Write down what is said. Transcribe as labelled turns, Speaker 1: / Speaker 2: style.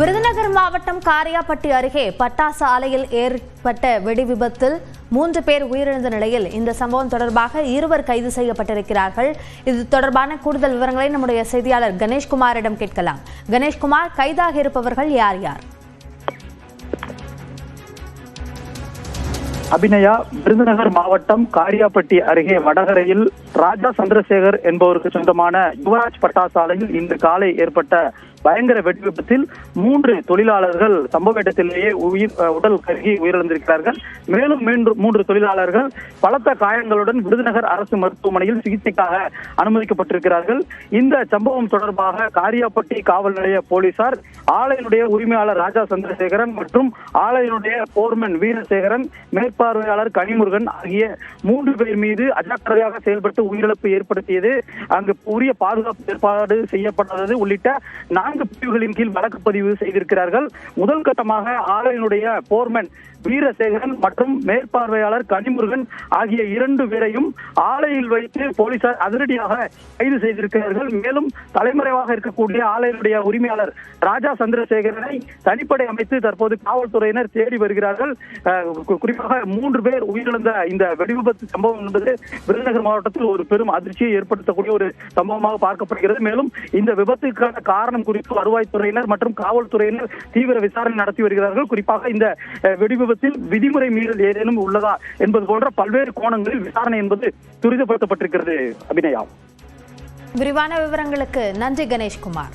Speaker 1: விருதுநகர் மாவட்டம் காரியாபட்டி அருகே பட்டாசு ஆலையில் ஏற்பட்ட வெடி விபத்தில் 3 பேர் உயிரிழந்த நிலையில் இந்த சம்பவம் தொடர்பாக 2 கைது செய்யப்பட்டிருக்கிறார்கள். இது தொடர்பான கூடுதல் விவரங்களை நம்முடைய செய்தியாளர் கணேஷ்குமாரிடம் கேட்கலாம். கணேஷ்குமார், கைதாக இருப்பவர்கள் யார் யார்?
Speaker 2: அபிநயா, விருதுநகர் மாவட்டம் காரியாபட்டி அருகே வடகரையில் ராஜா சந்திரசேகர் என்பவருக்கு சொந்தமான யுவராஜ் பட்டாசு ஆலையில் இன்று காலை ஏற்பட்ட பயங்கர வெடி விபத்தில் 3 தொழிலாளர்கள் சம்பவ இடத்திலேயே உடல் கருகி உயிரிழந்திருக்கிறார்கள். மேலும் 3 தொழிலாளர்கள் பலத்த காயங்களுடன் விருதுநகர் அரசு மருத்துவமனையில் சிகிச்சைக்காக அனுமதிக்கப்பட்டிருக்கிறார்கள். இந்த சம்பவம் தொடர்பாக காரியாபட்டி காவல் நிலைய போலீசார் ஆலையினுடைய உரிமையாளர் ராஜா சந்திரசேகரன் மற்றும் ஆலையினுடைய போர்மன் வீரசேகரன், மேற்பார்வையாளர் கனிமுருகன் ஆகிய 3 பேர் மீது அஜாக்கிரதையாக செயல்பட்டு உயிரிழப்பு ஏற்படுத்தியது, அங்கு உரிய பாதுகாப்பு ஏற்பாடு செய்யப்பட்டது உள்ளிட்ட 4 பிரிவுகளின் கீழ் வழக்கு பதிவு செய்திருக்கிறார்கள். முதல் கட்டமாக ஆலையினுடைய போர்மன் வீரசேகரன் மற்றும் மேற்பார்வையாளர் கனிமுருகன் ஆகிய 2 பேரையும் ஆலையில் வைத்து போலீசார் அதிரடியாக கைது செய்திருக்கிறார்கள். மேலும் தலைமறைவாக இருக்கக்கூடிய ஆலையினுடைய உரிமையாளர் ராஜா சந்திரசேகரனை தனிப்படை அமைத்து தற்போது காவல்துறையினர் தேடி வருகிறார்கள். குறிப்பாக 3 பேர் உயிரிழந்த இந்த வெடிவிபத்து சம்பவம் என்பது விருதுநகர் மாவட்டத்தில் ஒரு பெரும் அதிர்ச்சியை ஏற்படுத்தக்கூடிய ஒரு சம்பவமாக பார்க்கப்படுகிறது. மேலும் இந்த விபத்துக்கான காரணம் குறித்து வருவாய்த்துறையினர் மற்றும் காவல்துறையினர் தீவிர விசாரணை நடத்தி வருகிறார்கள். குறிப்பாக இந்த வெடிவிபத்தில் விதிமுறை மீறல் ஏதேனும் உள்ளதா என்பது போன்ற பல்வேறு கோணங்களில் விசாரணை என்பது துரிதப்படுத்தப்பட்டிருக்கிறது. அபிநயா,
Speaker 1: விரிவான விவரங்களுக்கு நன்றி கணேஷ்குமார்.